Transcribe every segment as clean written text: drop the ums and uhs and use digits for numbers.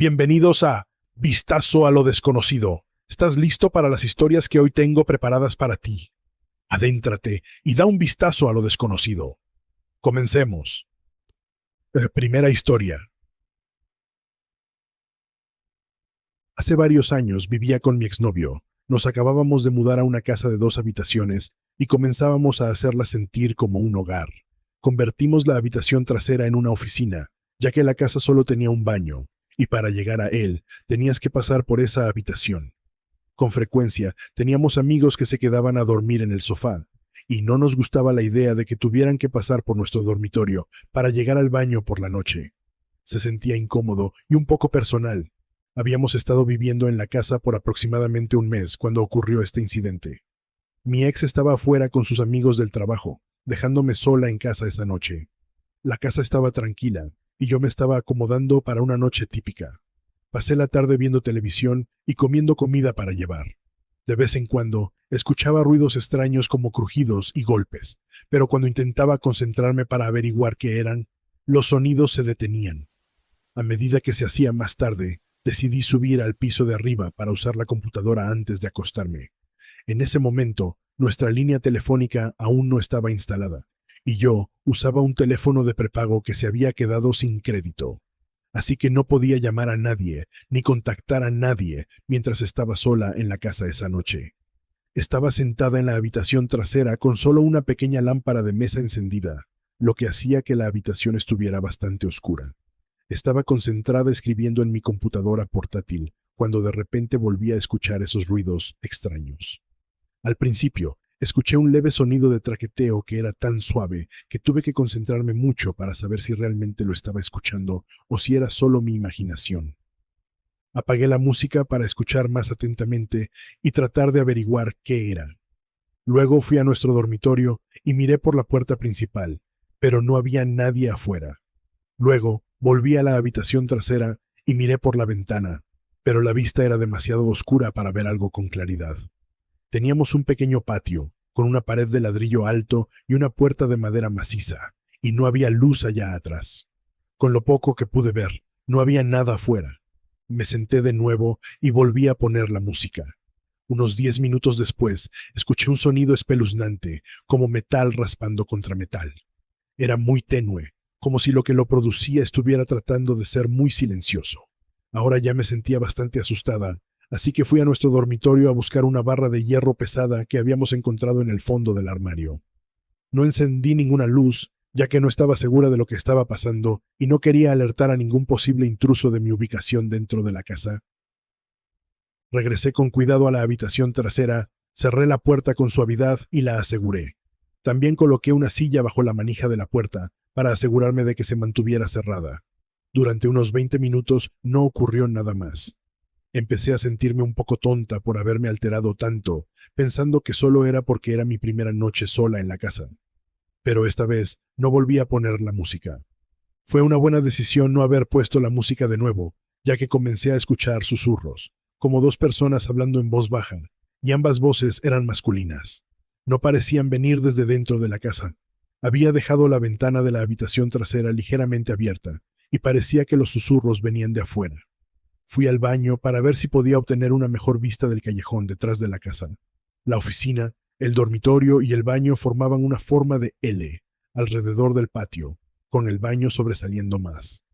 Bienvenidos a Vistazo a lo desconocido. ¿Estás listo para las historias que hoy tengo preparadas para ti? Adéntrate y da un vistazo a lo desconocido. Comencemos. Primera historia. Hace varios años vivía con mi exnovio. Nos acabábamos de mudar a una casa de 2 habitaciones y comenzábamos a hacerla sentir como un hogar. Convertimos la habitación trasera en una oficina, ya que la casa solo tenía un baño, y para llegar a él tenías que pasar por esa habitación. Con frecuencia teníamos amigos que se quedaban a dormir en el sofá, y no nos gustaba la idea de que tuvieran que pasar por nuestro dormitorio para llegar al baño por la noche. Se sentía incómodo y un poco personal. Habíamos estado viviendo en la casa por aproximadamente un mes cuando ocurrió este incidente. Mi ex estaba afuera con sus amigos del trabajo, dejándome sola en casa esa noche. La casa estaba tranquila, y yo me estaba acomodando para una noche típica. Pasé la tarde viendo televisión y comiendo comida para llevar. De vez en cuando escuchaba ruidos extraños como crujidos y golpes, pero cuando intentaba concentrarme para averiguar qué eran, los sonidos se detenían. A medida que se hacía más tarde, decidí subir al piso de arriba para usar la computadora antes de acostarme. En ese momento, nuestra línea telefónica aún no estaba instalada, y yo usaba un teléfono de prepago que se había quedado sin crédito. Así que no podía llamar a nadie, ni contactar a nadie mientras estaba sola en la casa esa noche. Estaba sentada en la habitación trasera con solo una pequeña lámpara de mesa encendida, lo que hacía que la habitación estuviera bastante oscura. Estaba concentrada escribiendo en mi computadora portátil, cuando de repente volví a escuchar esos ruidos extraños. Al principio, escuché un leve sonido de traqueteo que era tan suave que tuve que concentrarme mucho para saber si realmente lo estaba escuchando o si era solo mi imaginación. Apagué la música para escuchar más atentamente y tratar de averiguar qué era. Luego fui a nuestro dormitorio y miré por la puerta principal, pero no había nadie afuera. Luego volví a la habitación trasera y miré por la ventana, pero la vista era demasiado oscura para ver algo con claridad. Teníamos un pequeño patio, con una pared de ladrillo alto y una puerta de madera maciza, y no había luz allá atrás. Con lo poco que pude ver, no había nada afuera. Me senté de nuevo y volví a poner la música. Unos 10 minutos después, escuché un sonido espeluznante, como metal raspando contra metal. Era muy tenue, como si lo que lo producía estuviera tratando de ser muy silencioso. Ahora ya me sentía bastante asustada, así que fui a nuestro dormitorio a buscar una barra de hierro pesada que habíamos encontrado en el fondo del armario. No encendí ninguna luz, ya que no estaba segura de lo que estaba pasando y no quería alertar a ningún posible intruso de mi ubicación dentro de la casa. Regresé con cuidado a la habitación trasera, cerré la puerta con suavidad y la aseguré. También coloqué una silla bajo la manija de la puerta para asegurarme de que se mantuviera cerrada. Durante unos 20 minutos no ocurrió nada más. Empecé a sentirme un poco tonta por haberme alterado tanto, pensando que solo era porque era mi primera noche sola en la casa. Pero esta vez no volví a poner la música. Fue una buena decisión no haber puesto la música de nuevo, ya que comencé a escuchar susurros, como 2 personas hablando en voz baja, y ambas voces eran masculinas. No parecían venir desde dentro de la casa. Había dejado la ventana de la habitación trasera ligeramente abierta, y parecía que los susurros venían de afuera. Fui al baño para ver si podía obtener una mejor vista del callejón detrás de la casa. La oficina, el dormitorio y el baño formaban una forma de L alrededor del patio, con el baño sobresaliendo más.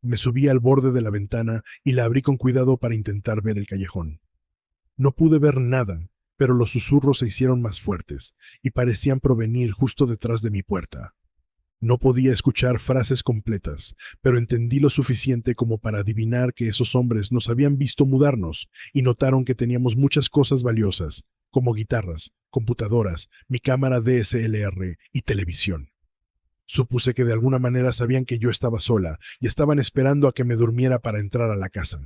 Me subí al borde de la ventana y la abrí con cuidado para intentar ver el callejón. No pude ver nada, pero los susurros se hicieron más fuertes y parecían provenir justo detrás de mi puerta. No podía escuchar frases completas, pero entendí lo suficiente como para adivinar que esos hombres nos habían visto mudarnos y notaron que teníamos muchas cosas valiosas, como guitarras, computadoras, mi cámara DSLR y televisión. Supuse que de alguna manera sabían que yo estaba sola y estaban esperando a que me durmiera para entrar a la casa.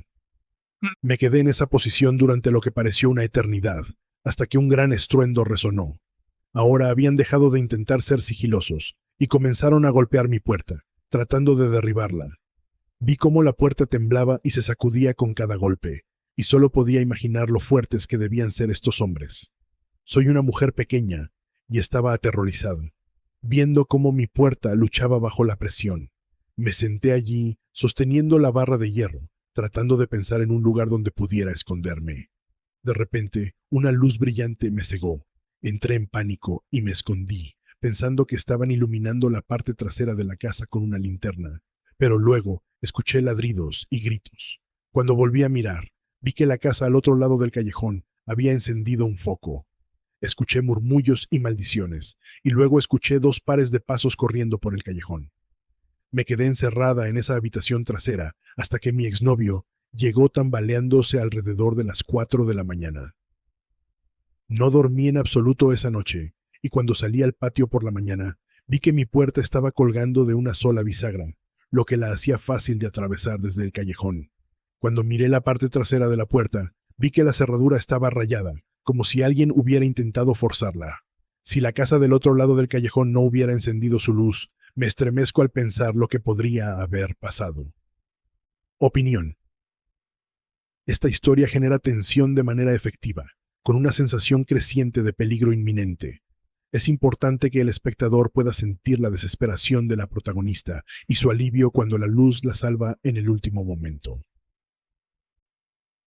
Me quedé en esa posición durante lo que pareció una eternidad, hasta que un gran estruendo resonó. Ahora habían dejado de intentar ser sigilosos y comenzaron a golpear mi puerta, tratando de derribarla. Vi cómo la puerta temblaba y se sacudía con cada golpe, y solo podía imaginar lo fuertes que debían ser estos hombres. Soy una mujer pequeña, y estaba aterrorizada, viendo cómo mi puerta luchaba bajo la presión. Me senté allí, sosteniendo la barra de hierro, tratando de pensar en un lugar donde pudiera esconderme. De repente, una luz brillante me cegó. Entré en pánico y me escondí, pensando que estaban iluminando la parte trasera de la casa con una linterna. Pero luego escuché ladridos y gritos. Cuando volví a mirar, vi que la casa al otro lado del callejón había encendido un foco. Escuché murmullos y maldiciones, y luego escuché 2 pares de pasos corriendo por el callejón. Me quedé encerrada en esa habitación trasera hasta que mi exnovio llegó tambaleándose alrededor de las 4 de la mañana. No dormí en absoluto esa noche, y cuando salí al patio por la mañana, vi que mi puerta estaba colgando de una sola bisagra, lo que la hacía fácil de atravesar desde el callejón. Cuando miré la parte trasera de la puerta, vi que la cerradura estaba rayada, como si alguien hubiera intentado forzarla. Si la casa del otro lado del callejón no hubiera encendido su luz, me estremezco al pensar lo que podría haber pasado. Opinión. Esta historia genera tensión de manera efectiva, con una sensación creciente de peligro inminente. Es importante que el espectador pueda sentir la desesperación de la protagonista y su alivio cuando la luz la salva en el último momento.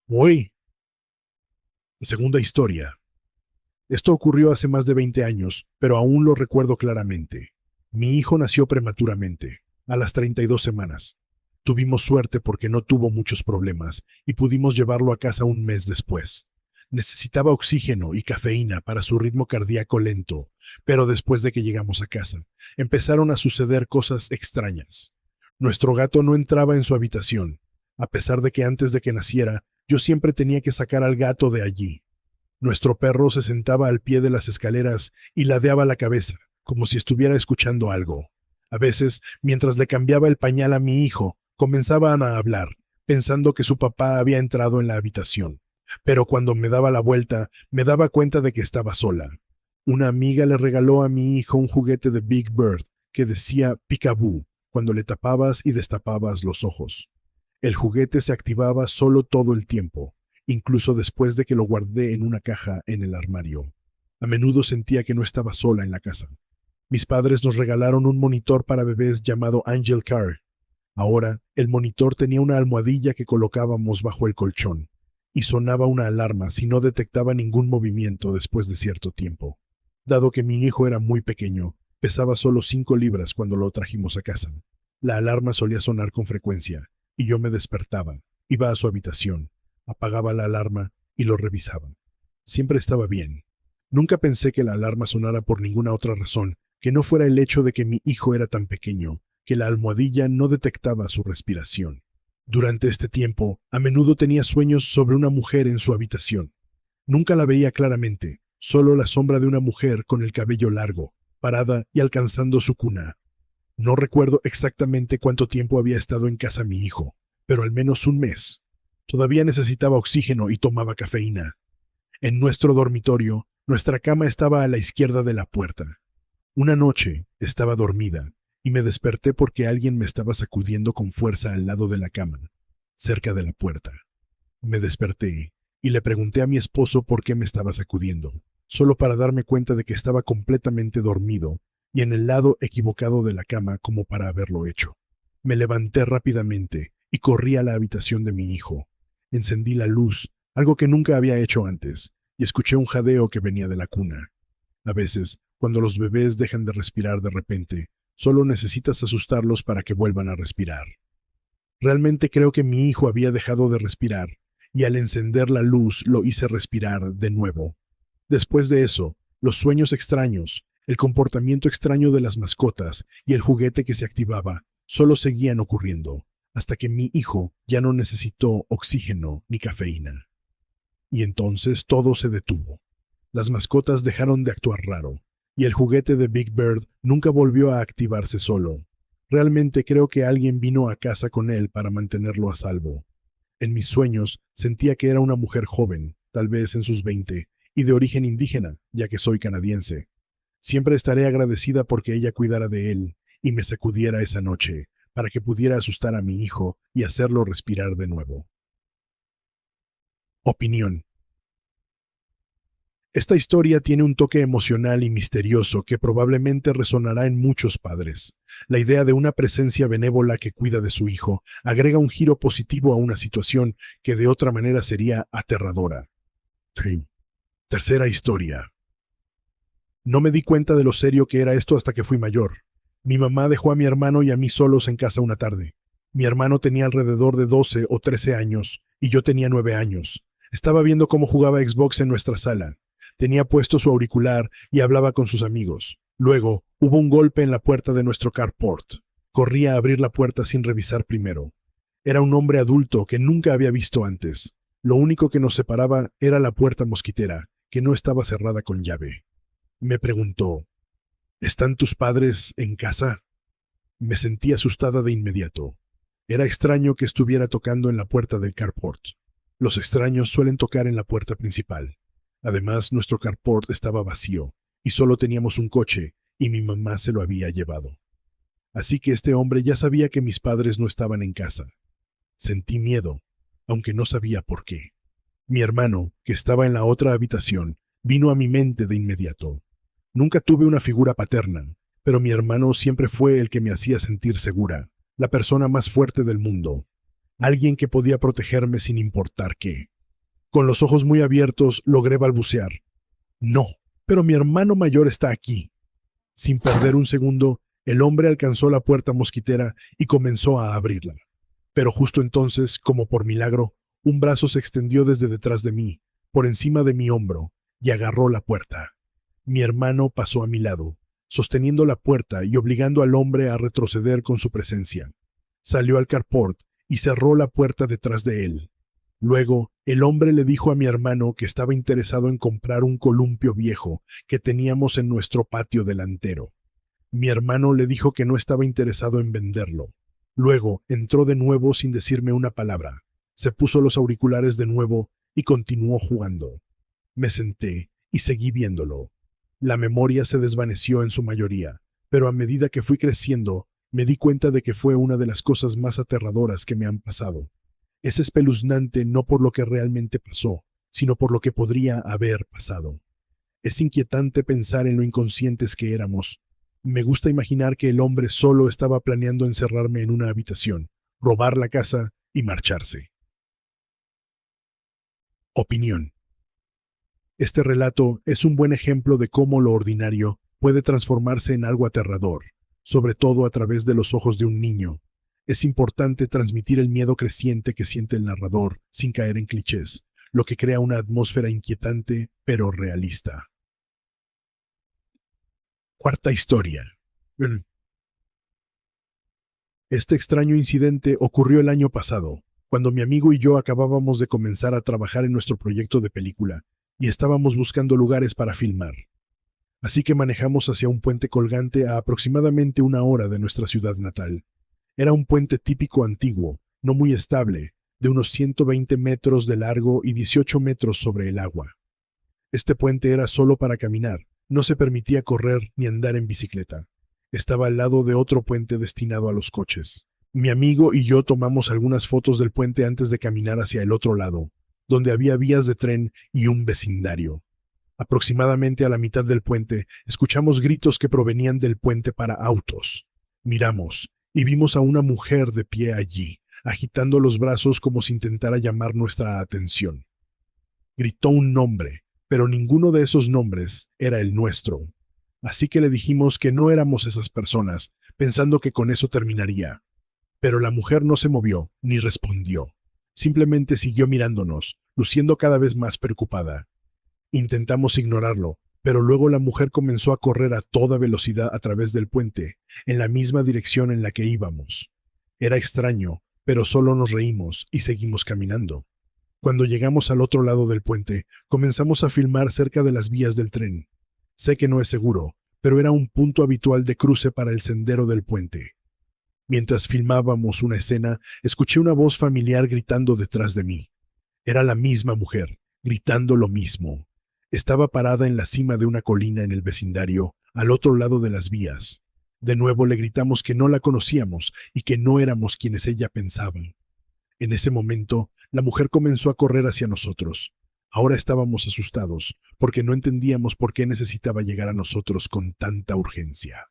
Uy. Segunda historia. Esto ocurrió hace más de 20 años, pero aún lo recuerdo claramente. Mi hijo nació prematuramente, a las 32 semanas. Tuvimos suerte porque no tuvo muchos problemas y pudimos llevarlo a casa un mes después. Necesitaba oxígeno y cafeína para su ritmo cardíaco lento, pero después de que llegamos a casa, empezaron a suceder cosas extrañas. Nuestro gato no entraba en su habitación, a pesar de que antes de que naciera, yo siempre tenía que sacar al gato de allí. Nuestro perro se sentaba al pie de las escaleras y ladeaba la cabeza, como si estuviera escuchando algo. A veces, mientras le cambiaba el pañal a mi hijo, comenzaban a hablar, pensando que su papá había entrado en la habitación. Pero cuando me daba la vuelta, me daba cuenta de que estaba sola. Una amiga le regaló a mi hijo un juguete de Big Bird que decía Peekaboo cuando le tapabas y destapabas los ojos. El juguete se activaba solo todo el tiempo, incluso después de que lo guardé en una caja en el armario. A menudo sentía que no estaba sola en la casa. Mis padres nos regalaron un monitor para bebés llamado Angel Car. Ahora, el monitor tenía una almohadilla que colocábamos bajo el colchón, y sonaba una alarma si no detectaba ningún movimiento después de cierto tiempo. Dado que mi hijo era muy pequeño, pesaba solo 5 libras cuando lo trajimos a casa. La alarma solía sonar con frecuencia, y yo me despertaba, iba a su habitación, apagaba la alarma y lo revisaba. Siempre estaba bien. Nunca pensé que la alarma sonara por ninguna otra razón que no fuera el hecho de que mi hijo era tan pequeño que la almohadilla no detectaba su respiración. Durante este tiempo, a menudo tenía sueños sobre una mujer en su habitación. Nunca la veía claramente, solo la sombra de una mujer con el cabello largo, parada y alcanzando su cuna. No recuerdo exactamente cuánto tiempo había estado en casa mi hijo, pero al menos un mes. Todavía necesitaba oxígeno y tomaba cafeína. En nuestro dormitorio, nuestra cama estaba a la izquierda de la puerta. Una noche estaba dormida y me desperté porque alguien me estaba sacudiendo con fuerza al lado de la cama, cerca de la puerta. Me desperté y le pregunté a mi esposo por qué me estaba sacudiendo, solo para darme cuenta de que estaba completamente dormido y en el lado equivocado de la cama como para haberlo hecho. Me levanté rápidamente y corrí a la habitación de mi hijo. Encendí la luz, algo que nunca había hecho antes, y escuché un jadeo que venía de la cuna. A veces, cuando los bebés dejan de respirar de repente, solo necesitas asustarlos para que vuelvan a respirar. Realmente creo que mi hijo había dejado de respirar, y al encender la luz lo hice respirar de nuevo. Después de eso, los sueños extraños, el comportamiento extraño de las mascotas y el juguete que se activaba solo seguían ocurriendo, hasta que mi hijo ya no necesitó oxígeno ni cafeína. Y entonces todo se detuvo. Las mascotas dejaron de actuar raro, y el juguete de Big Bird nunca volvió a activarse solo. Realmente creo que alguien vino a casa con él para mantenerlo a salvo. En mis sueños sentía que era una mujer joven, tal vez en sus 20, y de origen indígena, ya que soy canadiense. Siempre estaré agradecida porque ella cuidara de él y me sacudiera esa noche, para que pudiera asustar a mi hijo y hacerlo respirar de nuevo. Opinión. Esta historia tiene un toque emocional y misterioso que probablemente resonará en muchos padres. La idea de una presencia benévola que cuida de su hijo agrega un giro positivo a una situación que de otra manera sería aterradora. Fin. Tercera historia. No me di cuenta de lo serio que era esto hasta que fui mayor. Mi mamá dejó a mi hermano y a mí solos en casa una tarde. Mi hermano tenía alrededor de 12 o 13 años y yo tenía 9 años. Estaba viendo cómo jugaba Xbox en nuestra sala. Tenía puesto su auricular y hablaba con sus amigos. Luego, hubo un golpe en la puerta de nuestro carport. Corrí a abrir la puerta sin revisar primero. Era un hombre adulto que nunca había visto antes. Lo único que nos separaba era la puerta mosquitera, que no estaba cerrada con llave. Me preguntó, ¿están tus padres en casa? Me sentí asustada de inmediato. Era extraño que estuviera tocando en la puerta del carport. Los extraños suelen tocar en la puerta principal. Además, nuestro carport estaba vacío, y solo teníamos un coche, y mi mamá se lo había llevado. Así que este hombre ya sabía que mis padres no estaban en casa. Sentí miedo, aunque no sabía por qué. Mi hermano, que estaba en la otra habitación, vino a mi mente de inmediato. Nunca tuve una figura paterna, pero mi hermano siempre fue el que me hacía sentir segura, la persona más fuerte del mundo, alguien que podía protegerme sin importar qué. Con los ojos muy abiertos logré balbucear. No, pero mi hermano mayor está aquí. Sin perder un segundo, el hombre alcanzó la puerta mosquitera y comenzó a abrirla. Pero justo entonces, como por milagro, un brazo se extendió desde detrás de mí, por encima de mi hombro, y agarró la puerta. Mi hermano pasó a mi lado, sosteniendo la puerta y obligando al hombre a retroceder con su presencia. Salió al carport y cerró la puerta detrás de él. Luego, el hombre le dijo a mi hermano que estaba interesado en comprar un columpio viejo que teníamos en nuestro patio delantero. Mi hermano le dijo que no estaba interesado en venderlo. Luego, entró de nuevo sin decirme una palabra. Se puso los auriculares de nuevo y continuó jugando. Me senté y seguí viéndolo. La memoria se desvaneció en su mayoría, pero a medida que fui creciendo, me di cuenta de que fue una de las cosas más aterradoras que me han pasado. Es espeluznante no por lo que realmente pasó, sino por lo que podría haber pasado. Es inquietante pensar en lo inconscientes que éramos. Me gusta imaginar que el hombre solo estaba planeando encerrarme en una habitación, robar la casa y marcharse. Opinión. Este relato es un buen ejemplo de cómo lo ordinario puede transformarse en algo aterrador, sobre todo a través de los ojos de un niño. Es importante transmitir el miedo creciente que siente el narrador sin caer en clichés, lo que crea una atmósfera inquietante pero realista. Cuarta historia. Este extraño incidente ocurrió el año pasado, cuando mi amigo y yo acabábamos de comenzar a trabajar en nuestro proyecto de película y estábamos buscando lugares para filmar. Así que manejamos hacia un puente colgante a aproximadamente 1 hora de nuestra ciudad natal. Era un puente típico antiguo, no muy estable, de unos 120 metros de largo y 18 metros sobre el agua. Este puente era solo para caminar, no se permitía correr ni andar en bicicleta. Estaba al lado de otro puente destinado a los coches. Mi amigo y yo tomamos algunas fotos del puente antes de caminar hacia el otro lado, donde había vías de tren y un vecindario. Aproximadamente a la mitad del puente, escuchamos gritos que provenían del puente para autos. Miramos y vimos a una mujer de pie allí, agitando los brazos como si intentara llamar nuestra atención. Gritó un nombre, pero ninguno de esos nombres era el nuestro. Así que le dijimos que no éramos esas personas, pensando que con eso terminaría. Pero la mujer no se movió ni respondió. Simplemente siguió mirándonos, luciendo cada vez más preocupada. Intentamos ignorarlo, pero luego la mujer comenzó a correr a toda velocidad a través del puente, en la misma dirección en la que íbamos. Era extraño, pero solo nos reímos y seguimos caminando. Cuando llegamos al otro lado del puente, comenzamos a filmar cerca de las vías del tren. Sé que no es seguro, pero era un punto habitual de cruce para el sendero del puente. Mientras filmábamos una escena, escuché una voz familiar gritando detrás de mí. Era la misma mujer, gritando lo mismo. Estaba parada en la cima de una colina en el vecindario, al otro lado de las vías. De nuevo le gritamos que no la conocíamos y que no éramos quienes ella pensaba. En ese momento, la mujer comenzó a correr hacia nosotros. Ahora estábamos asustados, porque no entendíamos por qué necesitaba llegar a nosotros con tanta urgencia.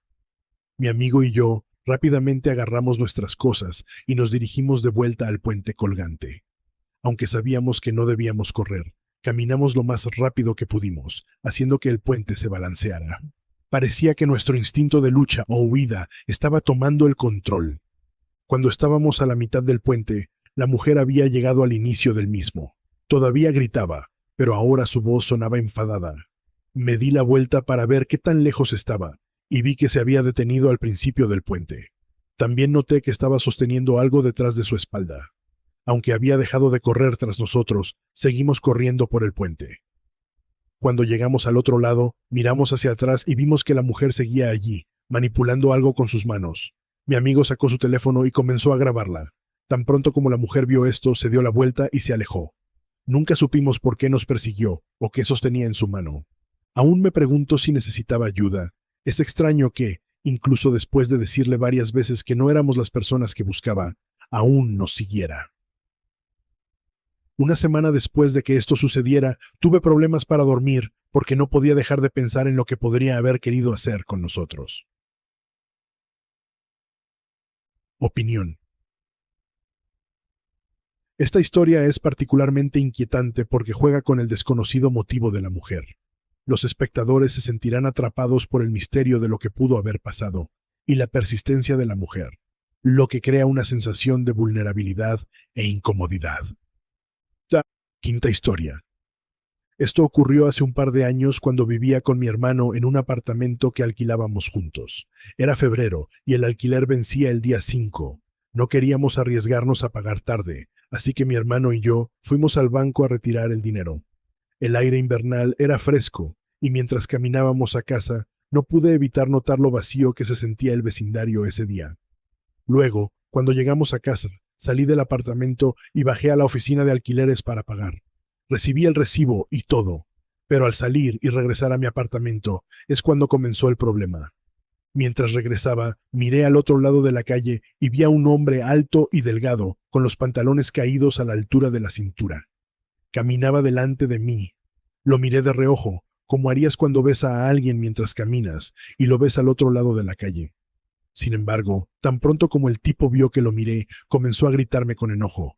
Mi amigo y yo rápidamente agarramos nuestras cosas y nos dirigimos de vuelta al puente colgante. Aunque sabíamos que no debíamos correr, caminamos lo más rápido que pudimos, haciendo que el puente se balanceara. Parecía que nuestro instinto de lucha o huida estaba tomando el control. Cuando estábamos a la mitad del puente, la mujer había llegado al inicio del mismo. Todavía gritaba, pero ahora su voz sonaba enfadada. Me di la vuelta para ver qué tan lejos estaba, y vi que se había detenido al principio del puente. También noté que estaba sosteniendo algo detrás de su espalda. Aunque había dejado de correr tras nosotros, seguimos corriendo por el puente. Cuando llegamos al otro lado, miramos hacia atrás y vimos que la mujer seguía allí, manipulando algo con sus manos. Mi amigo sacó su teléfono y comenzó a grabarla. Tan pronto como la mujer vio esto, se dio la vuelta y se alejó. Nunca supimos por qué nos persiguió o qué sostenía en su mano. Aún me pregunto si necesitaba ayuda. Es extraño que, incluso después de decirle varias veces que no éramos las personas que buscaba, aún nos siguiera. Una semana después de que esto sucediera, tuve problemas para dormir porque no podía dejar de pensar en lo que podría haber querido hacer con nosotros. Opinión. Esta historia es particularmente inquietante porque juega con el desconocido motivo de la mujer. Los espectadores se sentirán atrapados por el misterio de lo que pudo haber pasado y la persistencia de la mujer, lo que crea una sensación de vulnerabilidad e incomodidad. Quinta historia. Esto ocurrió hace un par de años cuando vivía con mi hermano en un apartamento que alquilábamos juntos. Era febrero y el alquiler vencía el día 5. No queríamos arriesgarnos a pagar tarde, así que mi hermano y yo fuimos al banco a retirar el dinero. El aire invernal era fresco y mientras caminábamos a casa no pude evitar notar lo vacío que se sentía el vecindario ese día. Luego, cuando llegamos a casa, salí del apartamento y bajé a la oficina de alquileres para pagar. Recibí el recibo y todo, pero al salir y regresar a mi apartamento es cuando comenzó el problema. Mientras regresaba, miré al otro lado de la calle y vi a un hombre alto y delgado, con los pantalones caídos a la altura de la cintura. Caminaba delante de mí. Lo miré de reojo, como harías cuando ves a alguien mientras caminas y lo ves al otro lado de la calle. Sin embargo, tan pronto como el tipo vio que lo miré, comenzó a gritarme con enojo.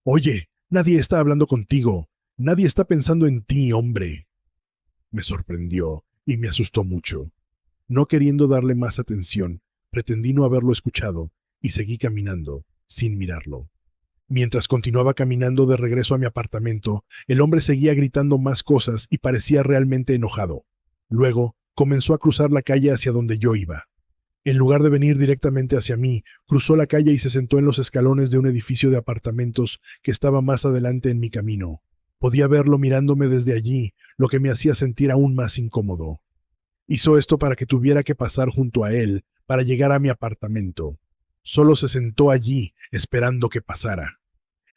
«Oye, nadie está hablando contigo. Nadie está pensando en ti, hombre». Me sorprendió y me asustó mucho. No queriendo darle más atención, pretendí no haberlo escuchado y seguí caminando, sin mirarlo. Mientras continuaba caminando de regreso a mi apartamento, el hombre seguía gritando más cosas y parecía realmente enojado. Luego, comenzó a cruzar la calle hacia donde yo iba. En lugar de venir directamente hacia mí, cruzó la calle y se sentó en los escalones de un edificio de apartamentos que estaba más adelante en mi camino. Podía verlo mirándome desde allí, lo que me hacía sentir aún más incómodo. Hizo esto para que tuviera que pasar junto a él para llegar a mi apartamento. Solo se sentó allí, esperando que pasara.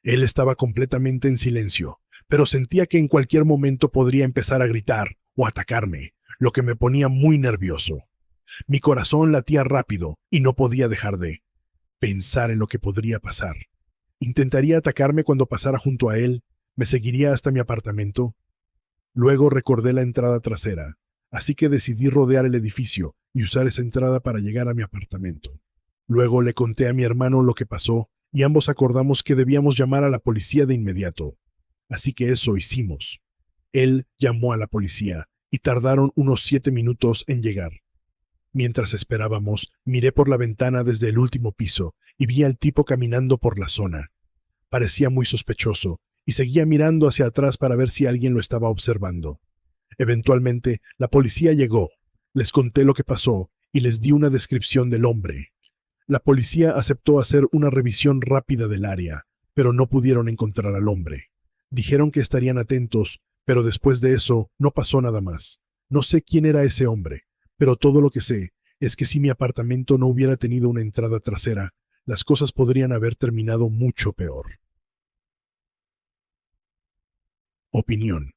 Él estaba completamente en silencio, pero sentía que en cualquier momento podría empezar a gritar o atacarme, lo que me ponía muy nervioso. Mi corazón latía rápido y no podía dejar de pensar en lo que podría pasar. ¿Intentaría atacarme cuando pasara junto a él? ¿Me seguiría hasta mi apartamento? Luego recordé la entrada trasera, así que decidí rodear el edificio y usar esa entrada para llegar a mi apartamento. Luego le conté a mi hermano lo que pasó y ambos acordamos que debíamos llamar a la policía de inmediato. Así que eso hicimos. Él llamó a la policía y tardaron unos 7 minutos en llegar. Mientras esperábamos, miré por la ventana desde el último piso y vi al tipo caminando por la zona. Parecía muy sospechoso y seguía mirando hacia atrás para ver si alguien lo estaba observando. Eventualmente, la policía llegó. Les conté lo que pasó y les di una descripción del hombre. La policía aceptó hacer una revisión rápida del área, pero no pudieron encontrar al hombre. Dijeron que estarían atentos, pero después de eso no pasó nada más. No sé quién era ese hombre, pero todo lo que sé es que si mi apartamento no hubiera tenido una entrada trasera, las cosas podrían haber terminado mucho peor. Opinión.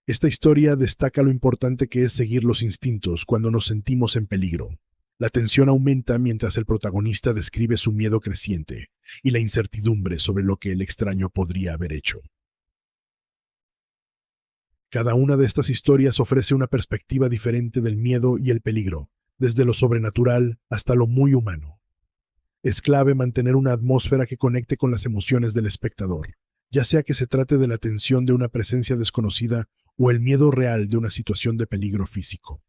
Esta historia destaca lo importante que es seguir los instintos cuando nos sentimos en peligro. La tensión aumenta mientras el protagonista describe su miedo creciente y la incertidumbre sobre lo que el extraño podría haber hecho. Cada una de estas historias ofrece una perspectiva diferente del miedo y el peligro, desde lo sobrenatural hasta lo muy humano. Es clave mantener una atmósfera que conecte con las emociones del espectador, ya sea que se trate de la tensión de una presencia desconocida o el miedo real de una situación de peligro físico.